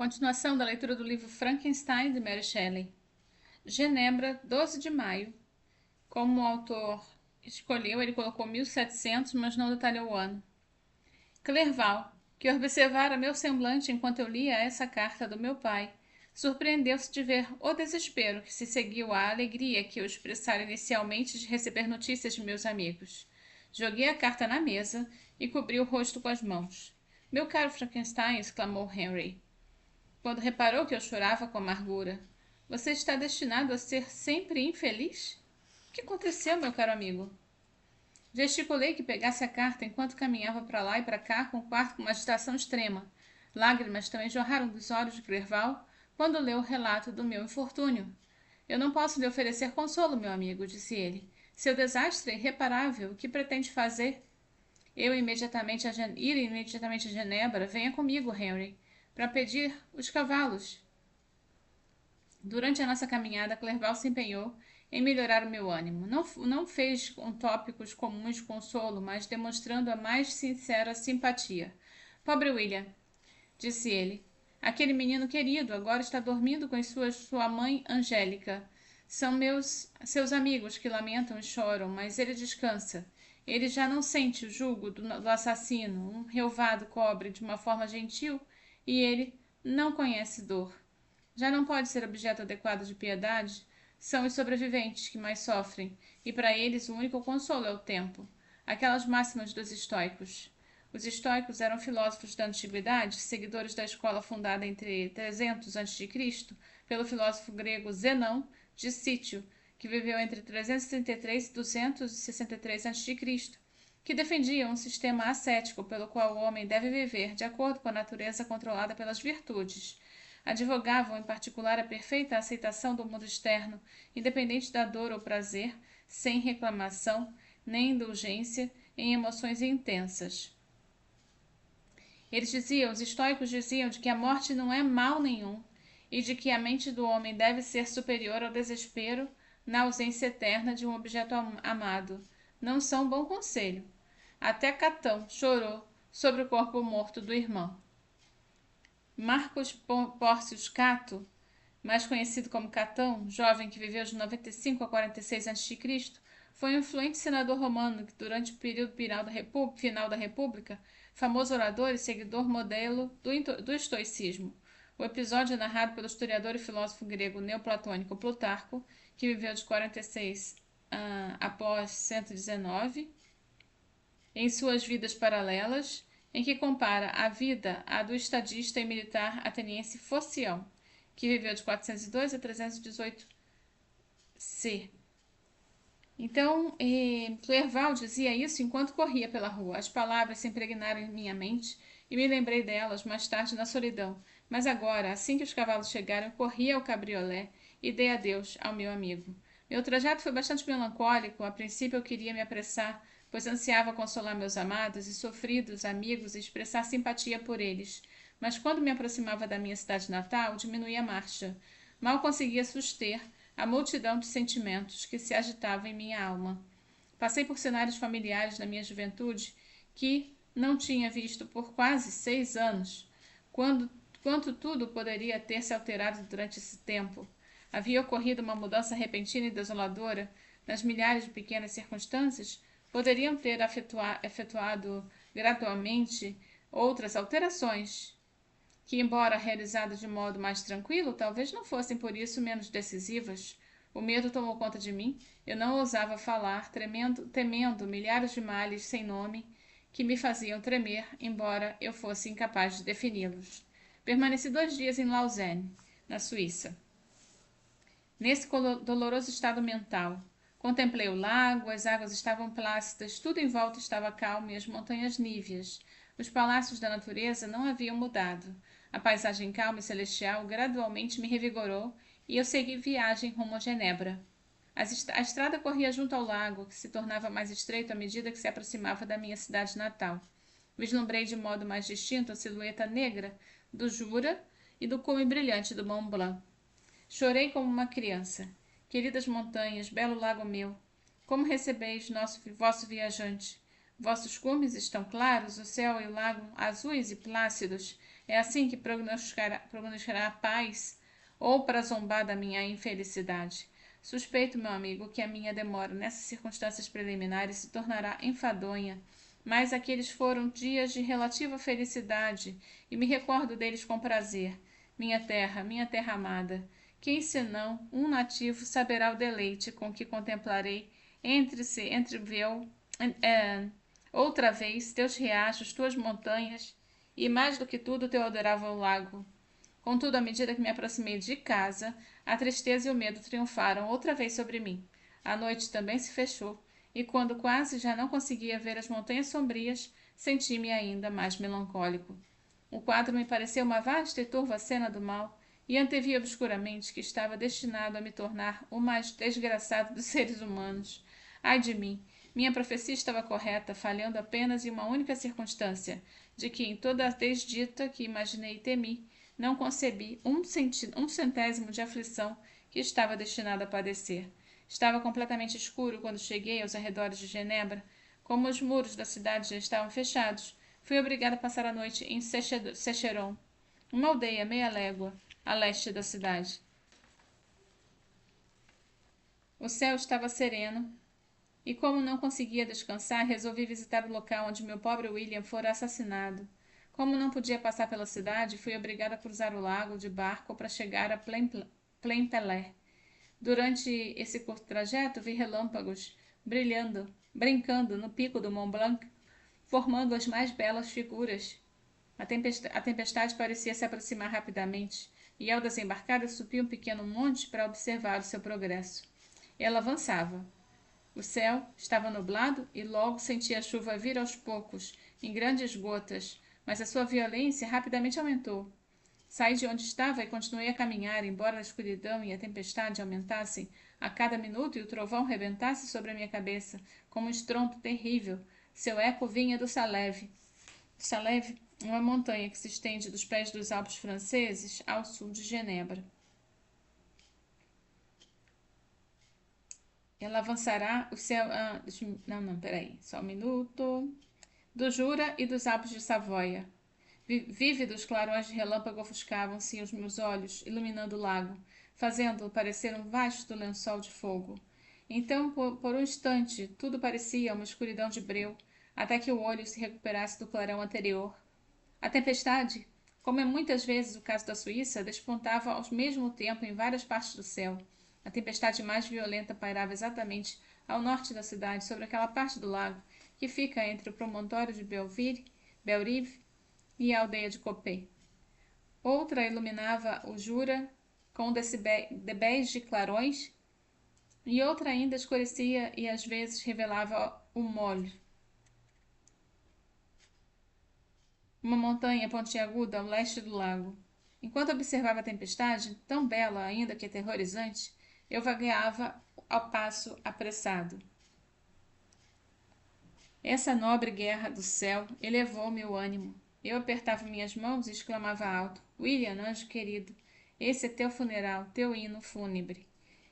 Continuação da leitura do livro Frankenstein, de Mary Shelley. Genebra, 12 de maio. Como o autor escolheu, ele colocou 1700, mas não detalhou o ano. Clerval, que observara meu semblante enquanto eu lia essa carta do meu pai, surpreendeu-se de ver o desespero que se seguiu à alegria que eu expressara inicialmente de receber notícias de meus amigos. Joguei a carta na mesa e cobri o rosto com as mãos. Meu caro Frankenstein, exclamou Henry, quando reparou que eu chorava com amargura. Você está destinado a ser sempre infeliz? O que aconteceu, meu caro amigo? Gesticulei que pegasse a carta enquanto caminhava para lá e para cá com o quarto com uma agitação extrema. Lágrimas também jorraram dos olhos de Clerval quando leu o relato do meu infortúnio. Eu não posso lhe oferecer consolo, meu amigo, disse ele. Seu desastre é irreparável. O que pretende fazer? Ir imediatamente a Genebra. Venha comigo, Henry, para pedir os cavalos. Durante a nossa caminhada, Clerval se empenhou em melhorar o meu ânimo. Não fez com tópicos comuns de consolo, mas demonstrando a mais sincera simpatia. Pobre William, disse ele. Aquele menino querido agora está dormindo com sua mãe Angélica. São seus amigos que lamentam e choram, mas ele descansa. Ele já não sente o jugo do assassino, um relvado cobre de uma forma gentil, e ele não conhece dor. Já não pode ser objeto adequado de piedade. São os sobreviventes que mais sofrem, e para eles o único consolo é o tempo. Aquelas máximas dos estoicos. Os estoicos eram filósofos da antiguidade, seguidores da escola fundada entre 300 a.C. pelo filósofo grego Zenão de Cítio, que viveu entre 333 e 263 a.C., que defendiam um sistema ascético pelo qual o homem deve viver de acordo com a natureza controlada pelas virtudes. Advogavam, em particular, a perfeita aceitação do mundo externo, independente da dor ou prazer, sem reclamação nem indulgência em emoções intensas. Os estoicos diziam de que a morte não é mal nenhum e de que a mente do homem deve ser superior ao desespero na ausência eterna de um objeto amado. Não são bom conselho. Até Catão chorou sobre o corpo morto do irmão. Marcos Pórcio Cato, mais conhecido como Catão, jovem que viveu de 95 a 46 a.C., foi um influente senador romano que, durante o período final da República, famoso orador e seguidor modelo do estoicismo. O episódio é narrado pelo historiador e filósofo grego neoplatônico Plutarco, que viveu de 46 após 119, em suas vidas paralelas, em que compara a vida à do estadista e militar ateniense Focião, que viveu de 402 a 318 c. Então, Clerval dizia isso enquanto corria pela rua. As palavras se impregnaram em minha mente e me lembrei delas mais tarde na solidão. Mas agora, assim que os cavalos chegaram, eu corri ao cabriolé e dei adeus ao meu amigo. Meu trajeto foi bastante melancólico. A princípio eu queria me apressar, pois ansiava consolar meus amados e sofridos amigos e expressar simpatia por eles. Mas quando me aproximava da minha cidade natal, diminuía a marcha. Mal conseguia suster a multidão de sentimentos que se agitava em minha alma. Passei por cenários familiares na minha juventude que não tinha visto por quase 6 anos. Quanto tudo poderia ter se alterado durante esse tempo. Havia ocorrido uma mudança repentina e desoladora nas milhares de pequenas circunstâncias. Poderiam ter efetuado gradualmente outras alterações, que, embora realizadas de modo mais tranquilo, talvez não fossem por isso menos decisivas. O medo tomou conta de mim. Eu não ousava falar, temendo milhares de males sem nome que me faziam tremer, embora eu fosse incapaz de defini-los. Permaneci 2 dias em Lausanne, na Suíça. Nesse doloroso estado mental, contemplei o lago, as águas estavam plácidas, tudo em volta estava calmo e as montanhas níveas. Os palácios da natureza não haviam mudado. A paisagem calma e celestial gradualmente me revigorou e eu segui viagem rumo a Genebra. A estrada corria junto ao lago, que se tornava mais estreito à medida que se aproximava da minha cidade natal. Vislumbrei de modo mais distinto a silhueta negra do Jura e do cume brilhante do Mont Blanc. Chorei como uma criança. Queridas montanhas, belo lago meu, como recebeis vosso viajante? Vossos cumes estão claros, o céu e o lago azuis e plácidos. É assim que prognosticará a paz, ou para zombar da minha infelicidade? Suspeito, meu amigo, que a minha demora nessas circunstâncias preliminares se tornará enfadonha, mas aqueles foram dias de relativa felicidade, e me recordo deles com prazer. Minha terra amada, quem senão um nativo saberá o deleite com que contemplarei entreveu outra vez teus riachos, tuas montanhas e, mais do que tudo, teu adorável lago. Contudo, à medida que me aproximei de casa, a tristeza e o medo triunfaram outra vez sobre mim. A noite também se fechou, e quando quase já não conseguia ver as montanhas sombrias, senti-me ainda mais melancólico. O quadro me pareceu uma vasta e turva cena do mal, e antevi obscuramente que estava destinado a me tornar o mais desgraçado dos seres humanos. Ai de mim! Minha profecia estava correta, falhando apenas em uma única circunstância, de que em toda a desdita que imaginei e temi, não concebi um centésimo de aflição que estava destinado a padecer. Estava completamente escuro quando cheguei aos arredores de Genebra. Como os muros da cidade já estavam fechados, fui obrigado a passar a noite em Secheron, uma aldeia meia légua a leste da cidade. O céu estava sereno, e como não conseguia descansar, resolvi visitar o local onde meu pobre William fora assassinado. Como não podia passar pela cidade, fui obrigado a cruzar o lago de barco para chegar a Plainpalais. Durante esse curto trajeto, vi relâmpagos brincando no pico do Mont Blanc, formando as mais belas figuras. A tempestade parecia se aproximar rapidamente, e ao desembarcar eu subi um pequeno monte para observar o seu progresso. Ela avançava. O céu estava nublado e logo senti a chuva vir aos poucos, em grandes gotas, mas a sua violência rapidamente aumentou. Saí de onde estava e continuei a caminhar, embora a escuridão e a tempestade aumentassem a cada minuto e o trovão rebentasse sobre a minha cabeça, como um estrondo terrível. Seu eco vinha do Salève. Salève, uma montanha que se estende dos pés dos Alpes franceses ao sul de Genebra. Ela avançará o céu. Não, peraí, só um minuto. Do Jura e dos Alpes de Savoia. Vívidos clarões de relâmpago ofuscavam-se os meus olhos, iluminando o lago, fazendo-o parecer um vasto lençol de fogo. Então, por um instante, tudo parecia uma escuridão de breu, até que o olho se recuperasse do clarão anterior. A tempestade, como é muitas vezes o caso da Suíça, despontava ao mesmo tempo em várias partes do céu. A tempestade mais violenta pairava exatamente ao norte da cidade, sobre aquela parte do lago que fica entre o promontório de Belrive e a aldeia de Copé. Outra iluminava o Jura com decibéis de clarões, e outra ainda escurecia e às vezes revelava o Molho, uma montanha pontiaguda ao leste do lago. Enquanto observava a tempestade, tão bela ainda que aterrorizante, eu vagueava ao passo apressado. Essa nobre guerra do céu elevou meu ânimo. Eu apertava minhas mãos e exclamava alto: William, anjo querido, esse é teu funeral, teu hino fúnebre.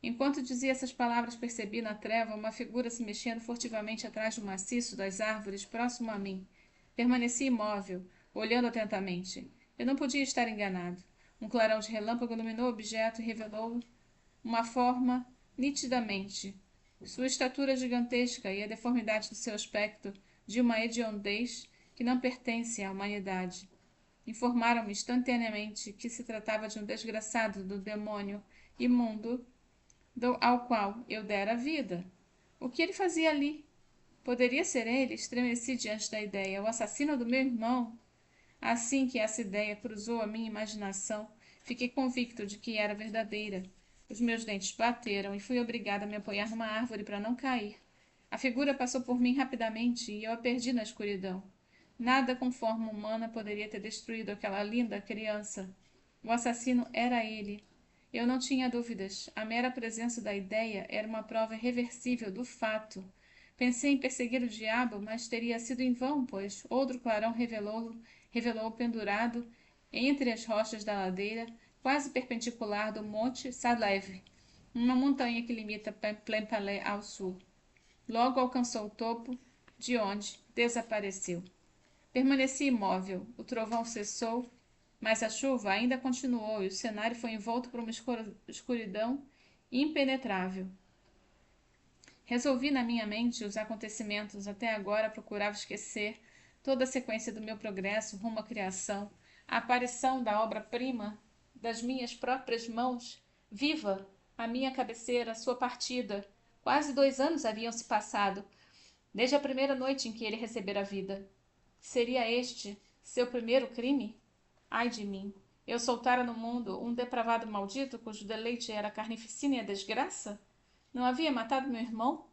Enquanto dizia essas palavras, percebi na treva uma figura se mexendo furtivamente atrás do maciço das árvores próximo a mim. Permaneci imóvel, olhando atentamente. Eu não podia estar enganado. Um clarão de relâmpago iluminou o objeto e revelou uma forma nitidamente. Sua estatura gigantesca e a deformidade do seu aspecto, de uma hediondez que não pertence à humanidade, informaram-me instantaneamente que se tratava de um desgraçado do demônio imundo ao qual eu dera vida. O que ele fazia ali? Poderia ser ele? Estremeci diante da ideia. O assassino do meu irmão? Assim que essa ideia cruzou a minha imaginação, fiquei convicto de que era verdadeira. Os meus dentes bateram e fui obrigada a me apoiar numa árvore para não cair. A figura passou por mim rapidamente e eu a perdi na escuridão. Nada com forma humana poderia ter destruído aquela linda criança. O assassino era ele. Eu não tinha dúvidas. A mera presença da ideia era uma prova irreversível do fato. Pensei em perseguir o diabo, mas teria sido em vão, pois outro clarão revelou-o pendurado entre as rochas da ladeira, quase perpendicular do Monte Salève, uma montanha que limita Plainpalais ao sul. Logo alcançou o topo, de onde desapareceu. Permaneci imóvel. O trovão cessou, mas a chuva ainda continuou e o cenário foi envolto por uma escuridão impenetrável. Resolvi na minha mente os acontecimentos. Até agora procurava esquecer toda a sequência do meu progresso rumo à criação, a aparição da obra-prima das minhas próprias mãos, viva, à minha cabeceira, sua partida. Quase 2 anos haviam se passado, desde a primeira noite em que ele recebera a vida. Seria este seu primeiro crime? Ai de mim! Eu soltara no mundo um depravado maldito cujo deleite era a carnificina e a desgraça? Não havia matado meu irmão?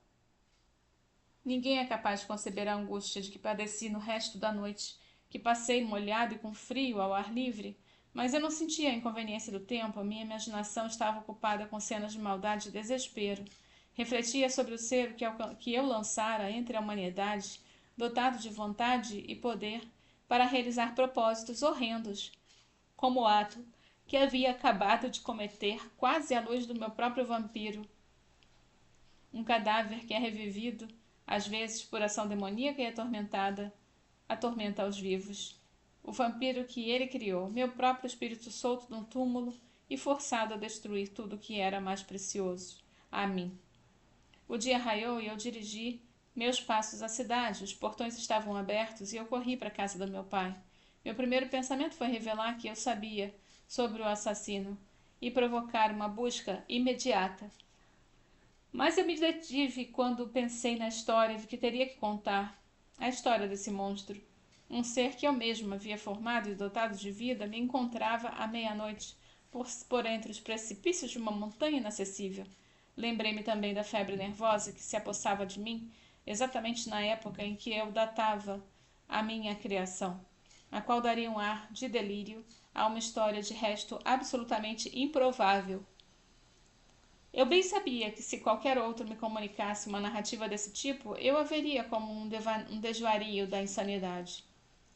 Ninguém é capaz de conceber a angústia de que padeci no resto da noite, que passei molhado e com frio ao ar livre, mas eu não sentia a inconveniência do tempo. A minha imaginação estava ocupada com cenas de maldade e desespero. Refletia sobre o ser que eu lançara entre a humanidade, dotado de vontade e poder, para realizar propósitos horrendos, como o ato que havia acabado de cometer quase à luz do meu próprio vampiro. Um cadáver que é revivido, às vezes por ação demoníaca e atormenta os vivos. O vampiro que ele criou, meu próprio espírito solto num túmulo e forçado a destruir tudo que era mais precioso a mim. O dia raiou e eu dirigi meus passos à cidade. Os portões estavam abertos e eu corri para a casa do meu pai. Meu primeiro pensamento foi revelar que eu sabia sobre o assassino e provocar uma busca imediata. Mas eu me detive quando pensei na história de que teria que contar. A história desse monstro. Um ser que eu mesmo havia formado e dotado de vida me encontrava à meia-noite por entre os precipícios de uma montanha inacessível. Lembrei-me também da febre nervosa que se apossava de mim exatamente na época em que eu datava a minha criação, a qual daria um ar de delírio a uma história de resto absolutamente improvável. Eu bem sabia que se qualquer outro me comunicasse uma narrativa desse tipo, eu a veria como um desvario da insanidade.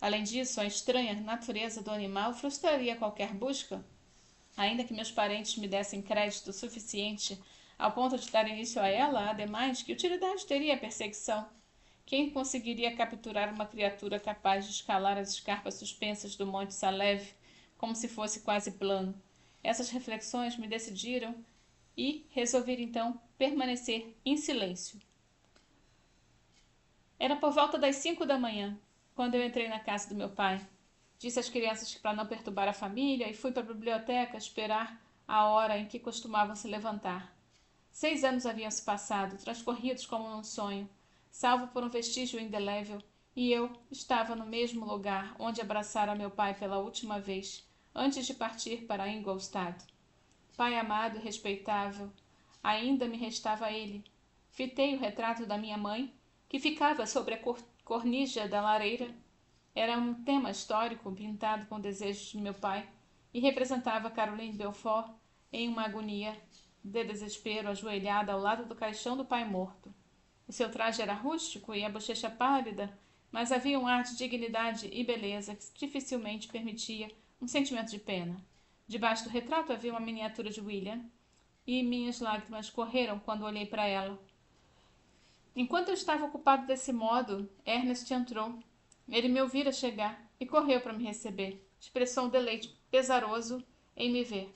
Além disso, a estranha natureza do animal frustraria qualquer busca, ainda que meus parentes me dessem crédito suficiente ao ponto de dar início a ela. Ademais, que utilidade teria a perseguição? Quem conseguiria capturar uma criatura capaz de escalar as escarpas suspensas do Monte Saleve como se fosse quase plano? Essas reflexões me decidiram e resolvi então permanecer em silêncio. Era por volta das 5 da manhã, quando eu entrei na casa do meu pai. Disse às crianças que para não perturbar a família e fui para a biblioteca esperar a hora em que costumavam se levantar. 6 anos haviam se passado, transcorridos como num sonho, salvo por um vestígio indelével, e eu estava no mesmo lugar onde abraçara meu pai pela última vez, antes de partir para Ingolstadt. Pai amado e respeitável, ainda me restava ele. Fitei o retrato da minha mãe, que ficava sobre a cornija da lareira. Era um tema histórico pintado com desejos de meu pai e representava Caroline Belfort em uma agonia de desespero, ajoelhada ao lado do caixão do pai morto. O seu traje era rústico e a bochecha pálida, mas havia um ar de dignidade e beleza que dificilmente permitia um sentimento de pena. Debaixo do retrato havia uma miniatura de William, e minhas lágrimas correram quando olhei para ela. Enquanto eu estava ocupado desse modo, Ernest entrou. Ele me ouvira chegar e correu para me receber. Expressou um deleite pesaroso em me ver.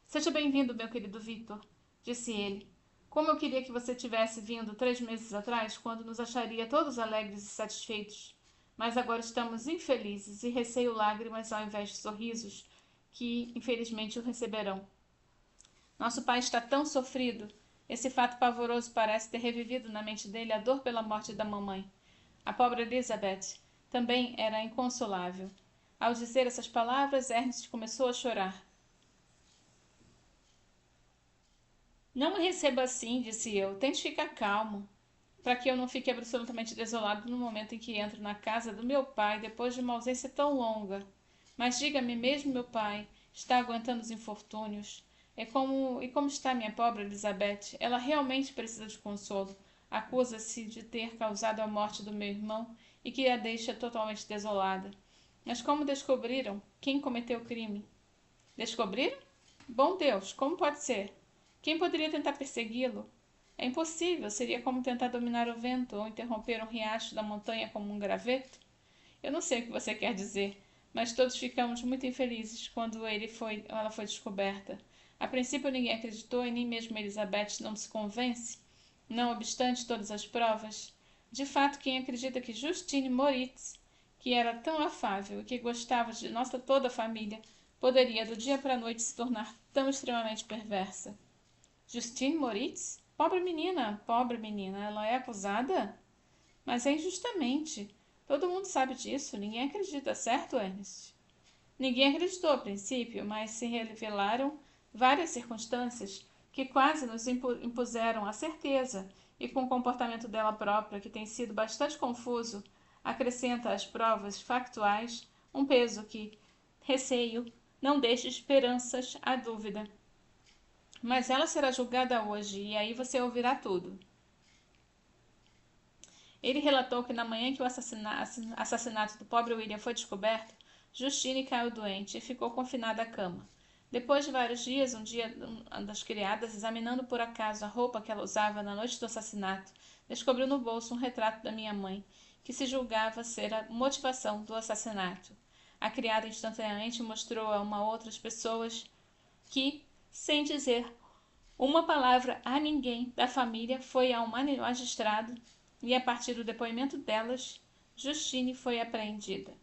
Seja bem-vindo, meu querido Victor, disse ele. Como eu queria que você tivesse vindo 3 meses atrás, quando nos acharia todos alegres e satisfeitos. Mas agora estamos infelizes e receio lágrimas ao invés de sorrisos, que infelizmente o receberão. Nosso pai está tão sofrido. Esse fato pavoroso parece ter revivido na mente dele a dor pela morte da mamãe. A pobre Elizabeth também era inconsolável. Ao dizer essas palavras, Ernest começou a chorar. Não me receba assim, disse eu. Tente ficar calmo, para que eu não fique absolutamente desolado no momento em que entro na casa do meu pai depois de uma ausência tão longa. Mas diga-me mesmo, meu pai, está aguentando os infortúnios? E como está minha pobre Elizabeth? Ela realmente precisa de consolo. Acusa-se de ter causado a morte do meu irmão e que a deixa totalmente desolada. Mas como descobriram quem cometeu o crime? Descobriram? Bom Deus, como pode ser? Quem poderia tentar persegui-lo? É impossível, seria como tentar dominar o vento ou interromper um riacho da montanha como um graveto. Eu não sei o que você quer dizer, mas todos ficamos muito infelizes quando ela foi descoberta. A princípio ninguém acreditou e nem mesmo Elizabeth não se convence, não obstante todas as provas. De fato, quem acredita que Justine Moritz, que era tão afável e que gostava de nossa toda a família, poderia do dia para a noite se tornar tão extremamente perversa? Justine Moritz? Pobre menina, ela é acusada? Mas é injustamente. Todo mundo sabe disso, ninguém acredita, certo, Ernest? Ninguém acreditou a princípio, mas se revelaram várias circunstâncias que quase nos impuseram a certeza, e com o comportamento dela própria, que tem sido bastante confuso, acrescenta às provas factuais um peso que, receio, não deixe esperanças à dúvida. Mas ela será julgada hoje, e aí você ouvirá tudo. Ele relatou que na manhã que o assassinato do pobre William foi descoberto, Justine caiu doente e ficou confinada à cama. Depois de vários dias, um dia das criadas, examinando por acaso a roupa que ela usava na noite do assassinato, descobriu no bolso um retrato da minha mãe, que se julgava ser a motivação do assassinato. A criada instantaneamente mostrou a uma outras pessoas que, sem dizer uma palavra a ninguém da família, foi ao magistrado e, a partir do depoimento delas, Justine foi apreendida.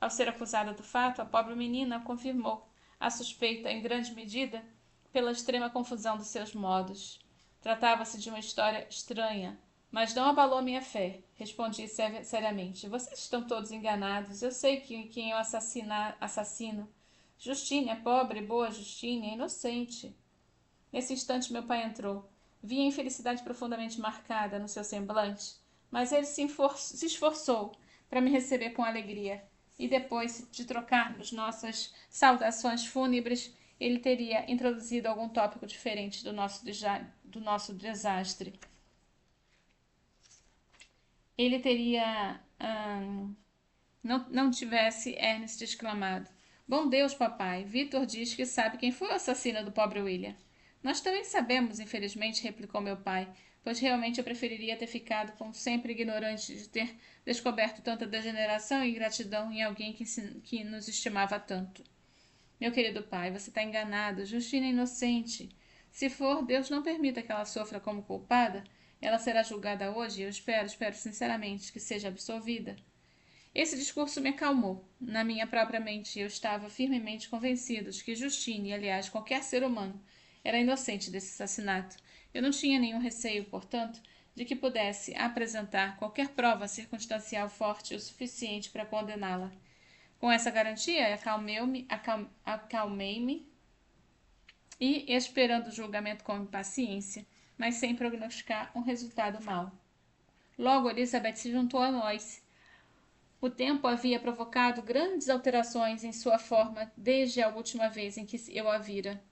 Ao ser acusada do fato, a pobre menina confirmou a suspeita em grande medida pela extrema confusão dos seus modos. Tratava-se de uma história estranha, mas não abalou minha fé. Respondi seriamente. Vocês estão todos enganados. Eu sei quem é o assassino. Justine é pobre, boa Justine, é inocente. Nesse instante meu pai entrou. Vi a infelicidade profundamente marcada no seu semblante, mas ele se esforçou para me receber com alegria. E depois de trocarmos nossas saudações fúnebres, ele teria introduzido algum tópico diferente do nosso desastre. Ele teria... não tivesse Ernest exclamado. Bom Deus, papai, Victor diz que sabe quem foi o assassino do pobre William. Nós também sabemos, infelizmente, replicou meu pai, pois realmente eu preferiria ter ficado, como sempre, ignorante de ter descoberto tanta degeneração e ingratidão em alguém que nos estimava tanto. Meu querido pai, você está enganado. Justina é inocente. Se for, Deus não permita que ela sofra como culpada. Ela será julgada hoje e eu espero sinceramente que seja absolvida. Esse discurso me acalmou. Na minha própria mente, eu estava firmemente convencido de que Justine, e aliás qualquer ser humano, era inocente desse assassinato. Eu não tinha nenhum receio, portanto, de que pudesse apresentar qualquer prova circunstancial forte o suficiente para condená-la. Com essa garantia, acalmei-me e esperando o julgamento com impaciência, mas sem prognosticar um resultado mau. Logo, Elizabeth se juntou a nós. O tempo havia provocado grandes alterações em sua forma desde a última vez em que eu a vira.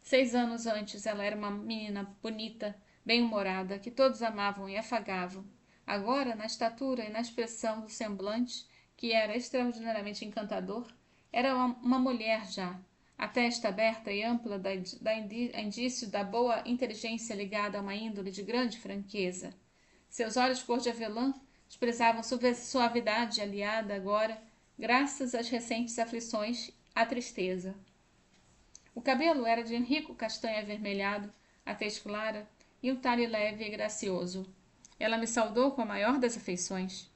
6 anos antes, ela era uma menina bonita, bem-humorada, que todos amavam e afagavam. Agora, na estatura e na expressão do semblante, que era extraordinariamente encantador, era uma mulher já. A testa aberta e ampla indício da boa inteligência ligada a uma índole de grande franqueza. Seus olhos cor de avelã expressavam suavidade aliada agora, graças às recentes aflições, à tristeza. O cabelo era de rico castanho avermelhado, a tez clara e o talhe leve e gracioso. Ela me saudou com a maior das afeições.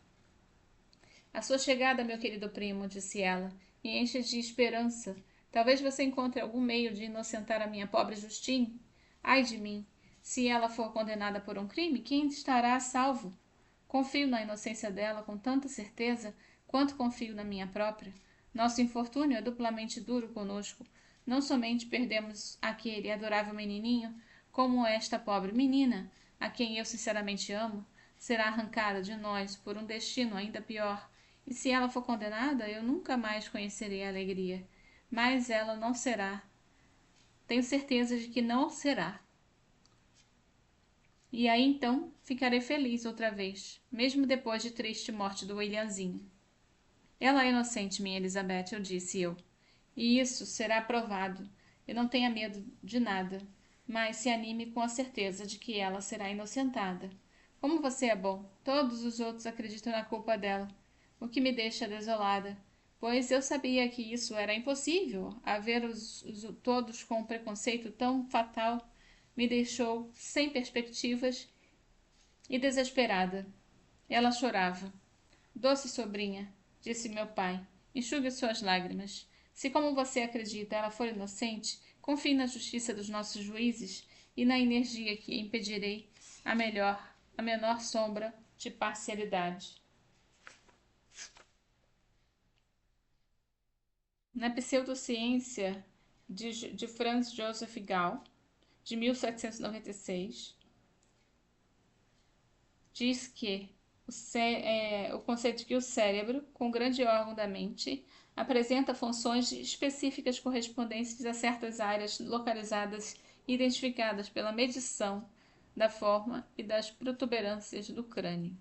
A sua chegada, meu querido primo, disse ela, me enche de esperança. Talvez você encontre algum meio de inocentar a minha pobre Justine. Ai de mim! Se ela for condenada por um crime, quem estará a salvo? Confio na inocência dela com tanta certeza quanto confio na minha própria. Nosso infortúnio é duplamente duro conosco. Não somente perdemos aquele adorável menininho, como esta pobre menina, a quem eu sinceramente amo, será arrancada de nós por um destino ainda pior. E se ela for condenada, eu nunca mais conhecerei a alegria. Mas ela não será. Tenho certeza de que não será. E aí então ficarei feliz outra vez, mesmo depois de triste morte do Williamzinho. Ela é inocente, minha Elizabeth, eu disse eu. E isso será provado. Eu não tenha medo de nada. mas se anime com a certeza de que ela será inocentada. Como você é bom! Todos os outros acreditam na culpa dela, o que me deixa desolada, pois eu sabia que isso era impossível. Haver todos com um preconceito tão fatal me deixou sem perspectivas e desesperada. Ela chorava. Doce sobrinha, disse meu pai, enxugue suas lágrimas. Se, como você acredita, ela for inocente, confie na justiça dos nossos juízes e na energia que impedirei a menor sombra de parcialidade. Na pseudociência de Franz Joseph Gall, de 1796, diz que o conceito de que o cérebro, com o grande órgão da mente, apresenta funções específicas correspondentes a certas áreas localizadas e identificadas pela medição da forma e das protuberâncias do crânio.